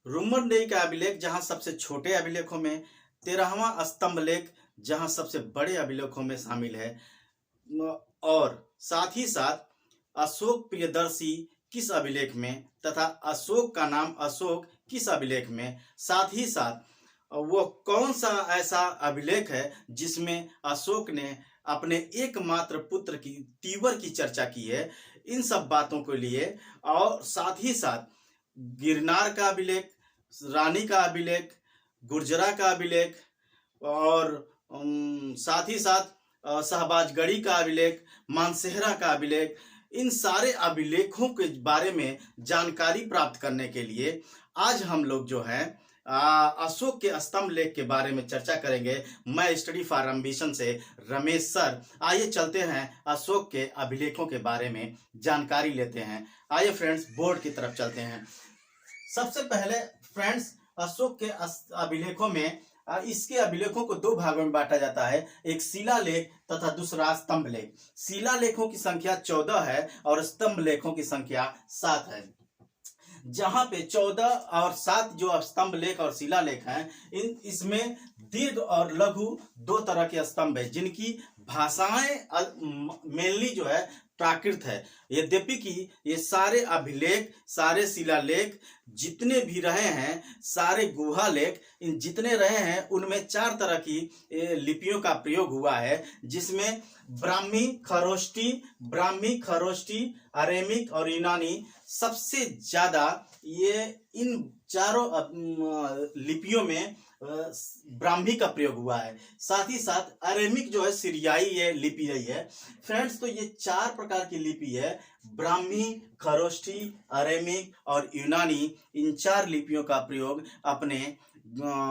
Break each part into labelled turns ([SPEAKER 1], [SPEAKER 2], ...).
[SPEAKER 1] रुम्मनडेही का अभिलेख जहाँ सबसे छोटे अभिलेखों में, 13वां स्तंभ लेख जहाँ सबसे बड़े अभिलेखों में शामिल है। और साथ ही साथ अशोक प्रियदर्शी किस अभिलेख में तथा अशोक का नाम अशोक किस अभिलेख में, साथ ही साथ वो कौन सा ऐसा अभिलेख है जिसमें अशोक ने अपने एकमात्र पुत्र की तीवर की चर्चा की है। इन सब बातों के लिए और साथ ही साथ गिरनार का अभिलेख, रानी का अभिलेख, गुर्जरा का अभिलेख और साथ ही साथ शहबाजगढ़ी का अभिलेख, मानसेहरा का अभिलेख, इन सारे अभिलेखों के बारे में जानकारी प्राप्त करने के लिए आज हम लोग जो है अशोक के स्तंभ लेख के बारे में चर्चा करेंगे। मैं स्टडी फॉर एम्बिशन से रमेश सर। आइए चलते हैं अशोक के अभिलेखों के बारे में जानकारी लेते हैं। आइए फ्रेंड्स बोर्ड की तरफ चलते हैं। सबसे पहले फ्रेंड्स अशोक के अभिलेखों में इसके अभिलेखों को दो भागों में बांटा जाता है, एक शिलालेख तथा दूसरा स्तंभ लेख। शिलालेखों की संख्या 14 है और स्तंभ लेखों की संख्या 7 है। जहां पे 14 और 7 जो स्तंभ लेख और शिलालेख हैं, इसमें दीर्घ और लघु दो तरह के स्तंभ है जिनकी भाषाएं मेनली जो है प्राकृत है। यद्यपि कि ये सारे अभिलेख, सारे शिलालेख जितने भी रहे हैं, सारे गुहा लेख इन जितने रहे हैं उनमें 4 तरह की लिपियों का प्रयोग हुआ है, जिसमें ब्राह्मी, खरोष्टी, अरेमिक और यूनानी सबसे ज्यादा ये इन चारों लिपियों में ब्राह्मी का प्रयोग हुआ है। साथ ही साथ अरेमिक जो है सीरियाई ये लिपि रही है। फ्रेंड्स तो ये 4 प्रकार की लिपि है, ब्राह्मी, खरोष्टी, अरेमिक और यूनानी। इन 4 लिपियों का प्रयोग अपने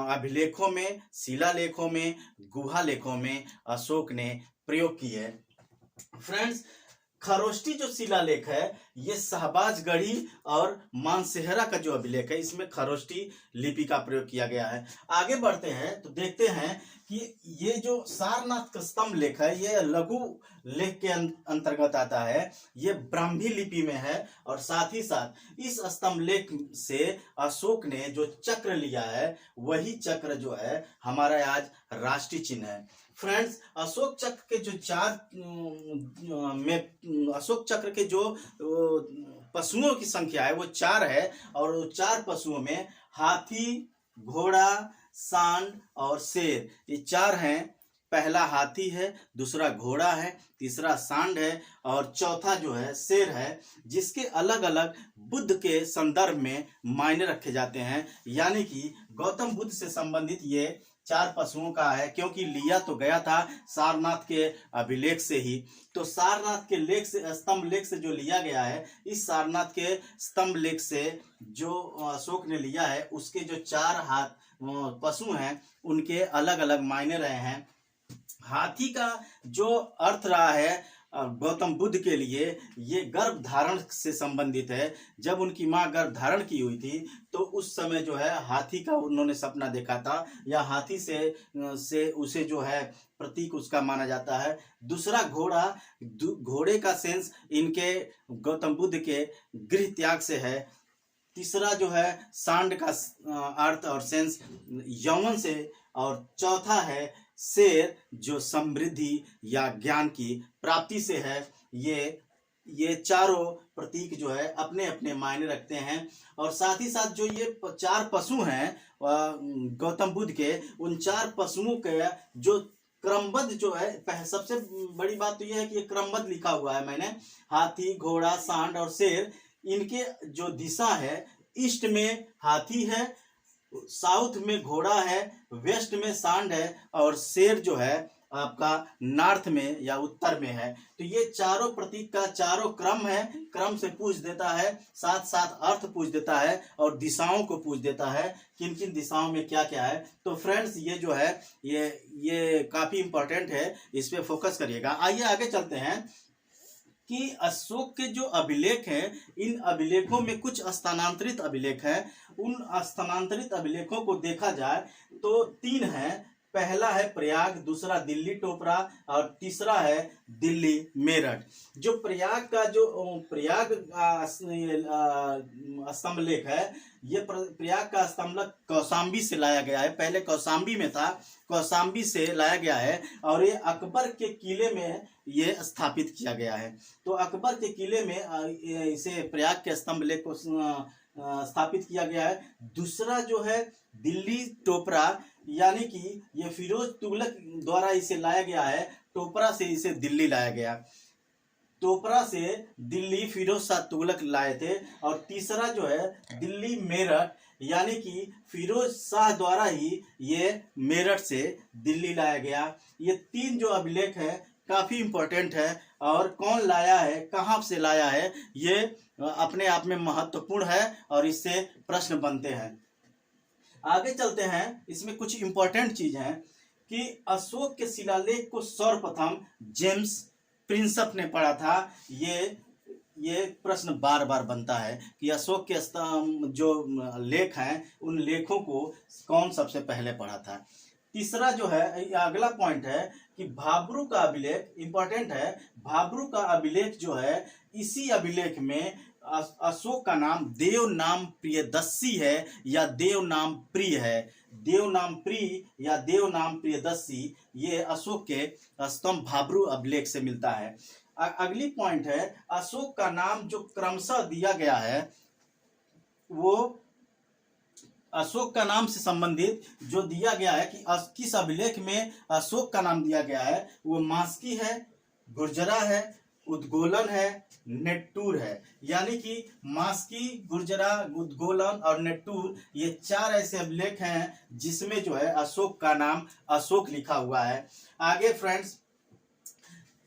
[SPEAKER 1] अभिलेखों में, शिलालेखों में, गुहा लेखों में अशोक ने प्रयोग की है। फ्रेंड्स खरोष्टी जो शिलालेख है ये शहबाजगढ़ी और मानसेहरा का जो अभिलेख है इसमें खरोष्टी लिपि का प्रयोग किया गया है। आगे बढ़ते हैं तो देखते हैं कि ये जो सारनाथ का स्तंभ लेख है ये लघु लेख के अंतर्गत आता है। ये ब्राह्मी लिपि में है और साथ ही साथ इस स्तंभ लेख से अशोक ने जो चक्र लिया है वही चक्र जो है हमारा आज राष्ट्रीय चिन्ह है। फ्रेंड्स अशोक चक्र के जो अशोक चक्र के जो पशुओं की संख्या है वो 4 है और 4 पशुओं में हाथी, घोड़ा, सांड और शेर ये 4 हैं। पहला हाथी है, दूसरा घोड़ा है, तीसरा सांड है और चौथा जो है शेर है, जिसके अलग अलग बुद्ध के संदर्भ में मायने रखे जाते हैं। यानी कि गौतम बुद्ध से संबंधित ये 4 पशुओं का है, क्योंकि लिया तो गया था सारनाथ के अभिलेख से ही। तो सारनाथ के लेख से, स्तंभ लेख से जो लिया गया है, इस सारनाथ के स्तंभ लेख से जो अशोक ने लिया है उसके जो 4 पशु हैं उनके अलग अलग मायने रहे हैं। हाथी का जो अर्थ रहा है गौतम बुद्ध के लिए ये गर्भ धारण से संबंधित है। जब उनकी मां गर्भ धारण की हुई थी तो उस समय जो है हाथी का उन्होंने सपना देखा था, या हाथी से उसे जो है प्रतीक उसका माना जाता है। दूसरा घोड़े का सेंस इनके गौतम बुद्ध के गृह त्याग से है। तीसरा जो है सांड का अर्थ और सेंस यौवन से, और चौथा है शेर जो समृद्धि या ज्ञान की प्राप्ति से है। ये चारों प्रतीक जो है अपने अपने मायने रखते हैं। और साथ ही साथ जो ये 4 पशु हैं गौतम बुद्ध के, उन 4 पशुओं के जो क्रमबद्ध जो है, सबसे बड़ी बात तो यह है कि ये क्रमबद्ध लिखा हुआ है मैंने। हाथी, घोड़ा, सांड और शेर, इनके जो दिशा है, ईस्ट में हाथी है, साउथ में घोड़ा है, वेस्ट में सांड है और शेर जो है आपका नॉर्थ में या उत्तर में है। तो ये चारों प्रतीक का चारों क्रम है, क्रम से पूछ देता है, साथ साथ अर्थ पूछ देता है और दिशाओं को पूछ देता है, किन किन दिशाओं में क्या क्या है। तो फ्रेंड्स ये जो है ये काफी इंपॉर्टेंट है, इस पे फोकस करिएगा। आइए आगे चलते हैं कि अशोक के जो अभिलेख हैं, इन अभिलेखों में कुछ स्थानांतरित अभिलेख हैं। उन स्थानांतरित अभिलेखों को देखा जाए तो 3 हैं। पहला है प्रयाग, दूसरा दिल्ली टोपरा और तीसरा है दिल्ली मेरठ। जो प्रयाग का स्तंभ लेख है, ये प्रयाग का स्तंभ लेख कौशाम्बी से लाया गया है। पहले कौशाम्बी में था, कौशाम्बी से लाया गया है और ये अकबर के किले में ये स्थापित किया गया है। तो अकबर के किले में इसे प्रयाग के स्तंभ लेख को स्थापित किया गया है। दूसरा जो है दिल्ली टोपरा, यानी कि ये फिरोज तुगलक द्वारा इसे लाया गया है। टोपरा से इसे दिल्ली लाया गया, टोपरा से दिल्ली फिरोज शाह तुगलक लाए थे। और तीसरा जो है दिल्ली मेरठ, यानी कि फिरोज शाह द्वारा ही ये मेरठ से दिल्ली लाया गया। ये तीन जो अभिलेख है काफी इंपॉर्टेंट है, और कौन लाया है, कहाँ से लाया है, ये अपने आप में महत्वपूर्ण है और इससे प्रश्न बनते हैं। आगे चलते हैं, इसमें कुछ इंपॉर्टेंट चीज है कि अशोक के शिलालेख को सर्वप्रथम जेम्स प्रिंसप ने पढ़ा था। ये प्रश्न बार बार बनता है कि अशोक के जो लेख हैं उन लेखों को कौन सबसे पहले पढ़ा था। तीसरा जो है, अगला पॉइंट है कि भाब्रू का अभिलेख इंपॉर्टेंट है। भाब्रू का अभिलेख जो है, इसी अभिलेख में अशोक का नाम देव नाम प्रियदर्शी है या देव नाम प्रिय है। देव नाम प्रिय या देव नाम प्रियदर्शी, ये अशोक के स्तंभ भाब्रू अभिलेख से मिलता है। अगली पॉइंट है, अशोक का नाम जो क्रमशः दिया गया है, वो अशोक का नाम से संबंधित जो दिया गया है कि किस अभिलेख में अशोक का नाम दिया गया है, वो मास्की है, गुर्जरा है, उद्गोलन है, नेट्टूर है। यानी कि मास्की, गुर्जरा, उद्गोलन और नेट्टूर, ये चार ऐसे अभिलेख हैं जिसमें जो है अशोक का नाम अशोक लिखा हुआ है। आगे फ्रेंड्स,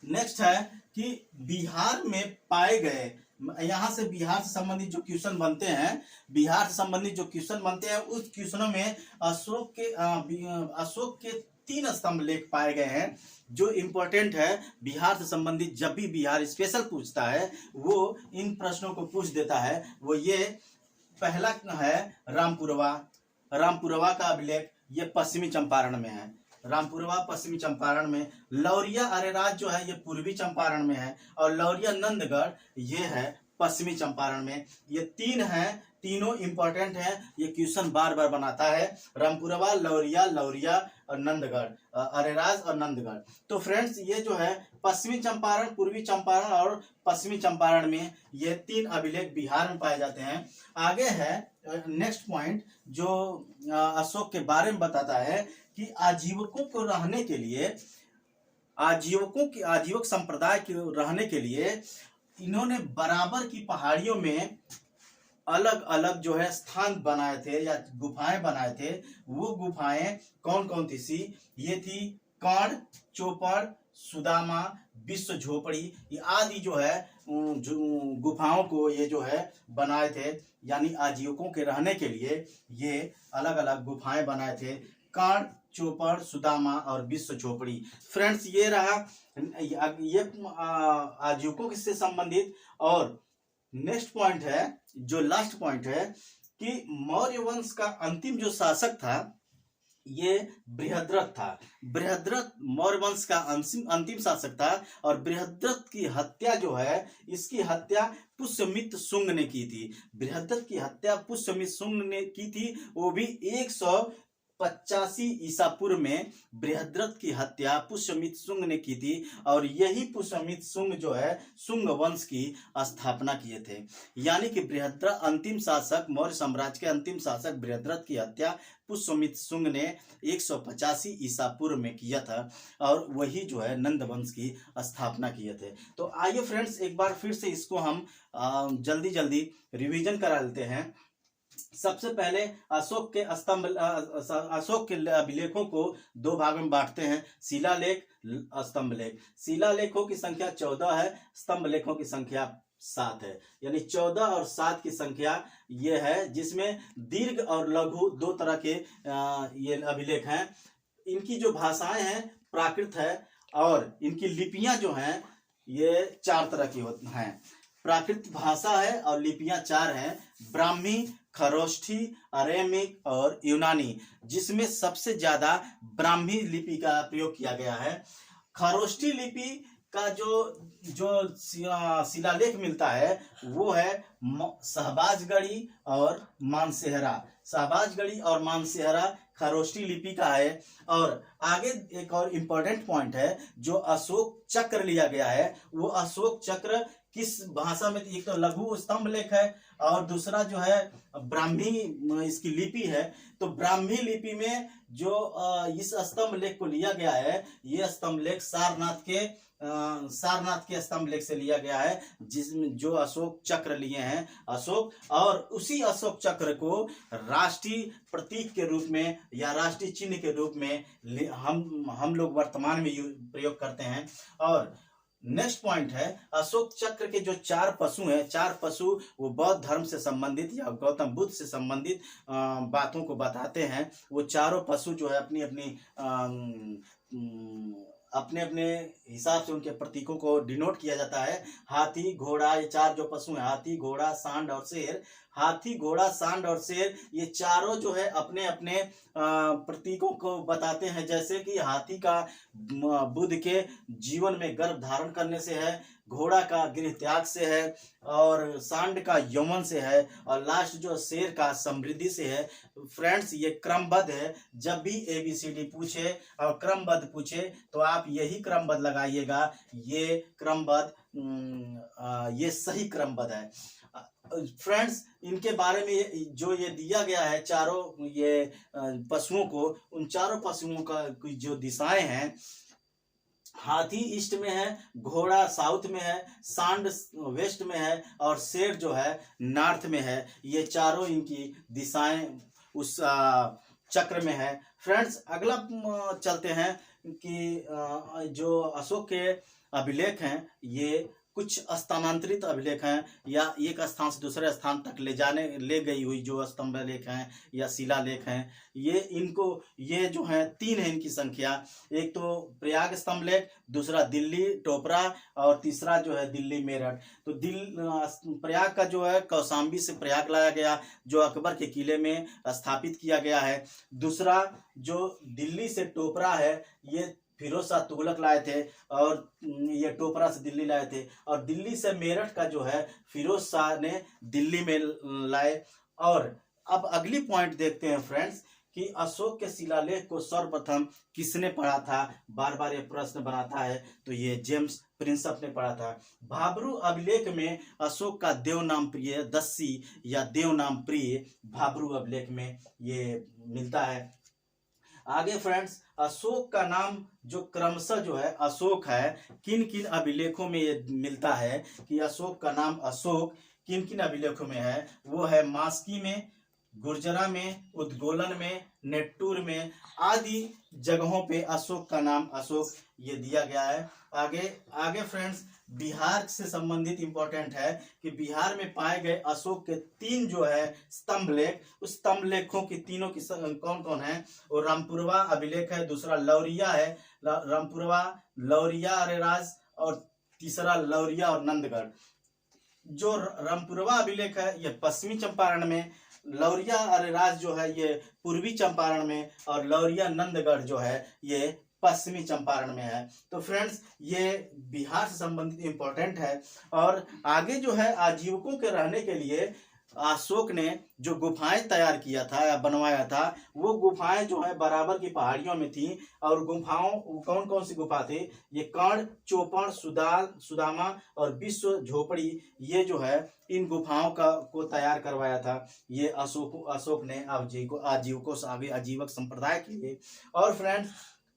[SPEAKER 1] नेक्स्ट है कि बिहार में पाए गए, यहाँ से बिहार से संबंधित जो क्वेश्चन बनते हैं, बिहार से संबंधित जो क्वेश्चन बनते हैं, उस क्वेश्चनों में अशोक के 3 स्तंभ लेख पाए गए हैं जो इम्पोर्टेंट है। बिहार से संबंधित जब भी बिहार स्पेशल पूछता है, वो इन प्रश्नों को पूछ देता है। वो ये पहला है रामपुरवा का अभिलेख, ये पश्चिमी चंपारण में है। रामपुरवा पश्चिमी चंपारण में। लौरिया अरेराज जो है ये पूर्वी चंपारण में है, और लौरिया नंदगढ़ ये है पश्चिमी चंपारण में। ये 3 हैं, तीनों इंपॉर्टेंट हैं, ये क्वेश्चन बार बार बनाता है। रामपुरवा, लौरिया और नंदगढ़, अरेराज और नंदगढ़। तो फ्रेंड्स, ये जो है पश्चिमी चंपारण, पूर्वी चंपारण और पश्चिमी चंपारण में ये 3 अभिलेख बिहार में पाए जाते हैं। आगे है नेक्स्ट पॉइंट जो अशोक के बारे में बताता है कि आजीवकों को रहने के लिए, आजीवक संप्रदाय के रहने के लिए इन्होंने बराबर की पहाड़ियों में अलग अलग जो है स्थान बनाए थे या गुफाएं बनाए थे। वो गुफाएं कौन कौन थी सी? ये थी कर्ण, चोपड़, सुदामा, विश्व झोपड़ी, ये आदि जो है गुफाओं को ये जो है बनाए थे। यानी आजीवकों के रहने के लिए ये अलग अलग गुफाएं बनाए थे, कर्ण, चोपड़, सुदामा और विश्व झोपड़ी। फ्रेंड्स, ये रहा ये आजीवकों से संबंधित। और नेक्स्ट पॉइंट है, जो लास्ट पॉइंट है कि मौर्य वंश का अंतिम जो शासक था ये बृहद्रथ था। बृहद्रथ मौर्य वंश का अंतिम शासक था, और बृहद्रथ की हत्या जो है, इसकी हत्या पुष्यमित्र शुंग ने की थी। बृहद्रथ की हत्या पुष्यमित्र शुंग ने की थी, वो भी 185 ईसा पूर्व में बृहद्रथ की हत्या पुष्यमित्र शुंग ने की थी। और यही पुष्यमित्र शुंग जो है शुंग वंश की स्थापना किए थे। यानी कि बृहद्रथ अंतिम शासक, मौर्य साम्राज्य के अंतिम शासक बृहद्रथ की हत्या पुष्यमित्र शुंग ने 185 ईसा पूर्व में किया था, और वही जो है नंद वंश की स्थापना किए थे। तो आइए फ्रेंड्स, एक बार फिर से इसको हम जल्दी जल्दी रिवीजन करा लेते हैं। सबसे पहले अशोक के अभिलेखों को 2 भाग में बांटते हैं, शिलालेख, स्तंभ लेख। शिलालेखों की संख्या 14 है, स्तंभ लेखों की संख्या 7 है। यानी 14 और 7 की संख्या ये है, जिसमें दीर्घ और लघु 2 तरह के ये अभिलेख हैं। इनकी जो भाषाएं हैं प्राकृत है, और इनकी लिपियां जो हैं ये 4 तरह की हैं। प्राकृत भाषा है और लिपियां 4 हैं, ब्राह्मी, खरोष्ठी, अरेमिक और यूनानी, जिसमें सबसे ज्यादा ब्राह्मी लिपि का प्रयोग किया गया है। खरोष्ठी लिपि का जो जो शिलालेख मिलता है वो है शहबाजगढ़ी और मानसेहरा। शहबाजगढ़ी और मानसेहरा खरोष्ठी लिपि का है। और आगे एक और इम्पोर्टेंट पॉइंट है, जो अशोक चक्र लिया गया है वो अशोक चक्र किस भाषा में, एक तो लघु स्तंभ लेख है और दूसरा जो है ब्राह्मी इसकी लिपि है। तो ब्राह्मी लिपि में जो इस स्तंभ लेख को लिया गया है, ये स्तंभ लेख सारनाथ के स्तंभ लेख से लिया गया है, जिसमें जो अशोक चक्र लिए हैं अशोक, और उसी अशोक चक्र को राष्ट्रीय प्रतीक के रूप में या राष्ट्रीय चिन्ह के रूप में हम लोग वर्तमान में प्रयोग करते हैं। और नेक्स्ट पॉइंट है, अशोक चक्र के जो 4 पशु हैं, 4 पशु वो बौद्ध धर्म से संबंधित या गौतम बुद्ध से संबंधित बातों को बताते हैं। वो चारों पशु जो है अपने अपने हिसाब से उनके प्रतीकों को डिनोट किया जाता है। हाथी, घोड़ा, ये 4 जो पशु हैं, हाथी, घोड़ा, सांड और शेर। हाथी, घोड़ा, सांड और शेर ये चारों जो है अपने अपने प्रतीकों को बताते हैं। जैसे कि हाथी का बुद्ध के जीवन में गर्भ धारण करने से है, घोड़ा का गृह त्याग से है, और सांड का यौवन से है, और लास्ट जो शेर का समृद्धि से है। फ्रेंड्स, ये क्रमबद्ध है। जब भी ABCD पूछे और क्रमबद्ध पूछे तो आप यही क्रमबद्ध लगाइएगा। ये क्रमबद्ध, ये सही क्रमबद्ध है। फ्रेंड्स, इनके बारे में जो ये दिया गया है चारों ये पशुओं को, उन चारों पशुओं का जो दिशाएं हैं, हाथी ईस्ट में है, घोड़ा साउथ में है, सांड वेस्ट में है और शेर जो है नॉर्थ में है। ये चारों इनकी दिशाएं उस चक्र में है। फ्रेंड्स, अगला चलते हैं कि जो अशोक के अभिलेख हैं ये कुछ स्थानांतरित अभिलेख हैं, या एक स्थान से दूसरे स्थान तक ले गई हुई जो स्तंभ लेख हैं या शिलालेख हैं। ये जो हैं 3 है इनकी संख्या। एक तो प्रयाग स्तंभ लेख, दूसरा दिल्ली टोपरा और तीसरा जो है दिल्ली मेरठ। तो प्रयाग का जो है कौशाम्बी से प्रयाग लाया गया, जो अकबर के किले में स्थापित किया गया है। दूसरा जो दिल्ली से टोपरा है, ये फिरोज शाह तुगलक लाए थे, और ये टोपरा से दिल्ली लाए थे। और दिल्ली से मेरठ का जो है फिरोज शाह ने दिल्ली में लाए। और अब अगली पॉइंट देखते हैं फ्रेंड्स कि अशोक के शिलालेख को सर्वप्रथम किसने पढ़ा था। बार बार ये प्रश्न बनाता है, तो ये जेम्स प्रिंसप ने पढ़ा था। भाब्रू अभिलेख में अशोक का देव नाम प्रिय दस्सी या देव नाम प्रिय भाब्रू अभिलेख में ये मिलता है। आगे फ्रेंड्स, अशोक का नाम जो क्रमशः जो है अशोक है, किन किन अभिलेखों में ये मिलता है कि अशोक का नाम अशोक किन किन अभिलेखों में है। वो है मास्की में, गुर्जरा में, उद्गोलन में, नेट्टूर में आदि जगहों पे अशोक का नाम अशोक ये दिया गया है। आगे फ्रेंड्स, बिहार से संबंधित इंपॉर्टेंट है कि बिहार में पाए गए अशोक के 3 जो है स्तंभ लेख, उस स्तंभ लेखों की तीनों की कौन कौन है। और रामपुरवा अभिलेख है, दूसरा लौरिया है, रामपुरवा, लौरिया अरेराज, और तीसरा लौरिया और नंदगढ़। जो रामपुरवा अभिलेख है ये पश्चिमी चंपारण में, लौरिया अरेराज जो है ये पूर्वी चंपारण में, और लौरिया नंदगढ़ जो है ये पश्चिमी चंपारण में है। तो फ्रेंड्स, ये बिहार से संबंधित इंपॉर्टेंट है। और आगे जो है आजीविकों के रहने के लिए अशोक ने जो गुफाएं तैयार किया था या बनवाया था, वो गुफाएं जो है बराबर की पहाड़ियों में थी। और गुफाओं कौन कौन सी गुफा थी, ये कर्ण, चौपड़, सुदामा और विश्व झोपड़ी, ये जो है इन गुफाओं को तैयार करवाया था ये अशोक ने आजीवक संप्रदाय के लिए। और फ्रेंड्स,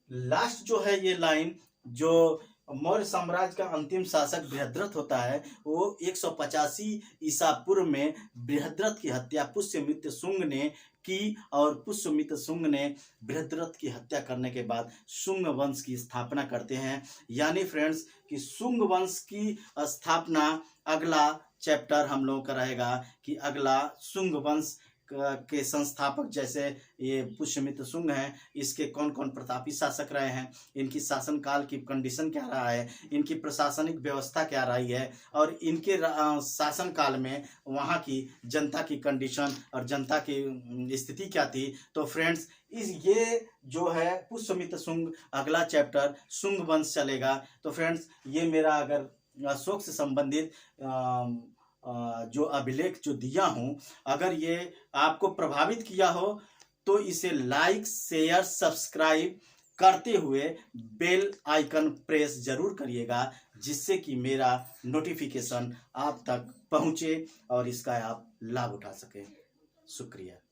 [SPEAKER 1] लास्ट जो है ये लाइन, जो मौर्य साम्राज्य का अंतिम शासक बृहद्रथ होता है, वो 185 ईसा पूर्व में बृहद्रथ की हत्या पुष्यमित्र शुंग ने की। और पुष्यमित्र शुंग ने बृहद्रथ की हत्या करने के बाद शुंग वंश की स्थापना करते हैं। यानी फ्रेंड्स कि शुंग वंश की स्थापना, अगला चैप्टर हम लोगों का रहेगा कि अगला शुंग वंश के संस्थापक जैसे ये पुष्यमित्र शुंग हैं, इसके कौन कौन प्रतापी शासक रहे हैं, इनकी शासनकाल की कंडीशन क्या रहा है, इनकी प्रशासनिक व्यवस्था क्या रही है, और इनके शासनकाल में वहाँ की जनता की कंडीशन और जनता की स्थिति क्या थी। तो फ्रेंड्स, ये जो है पुष्यमित्र शुंग, अगला चैप्टर शुंग वंश चलेगा। तो फ्रेंड्स, ये मेरा अगर अशोक से संबंधित जो अभिलेख जो दिया हूँ, अगर ये आपको प्रभावित किया हो तो इसे लाइक, शेयर, सब्सक्राइब करते हुए बेल आइकन प्रेस जरूर करिएगा, जिससे कि मेरा नोटिफिकेशन आप तक पहुँचे और इसका आप लाभ उठा सकें। शुक्रिया।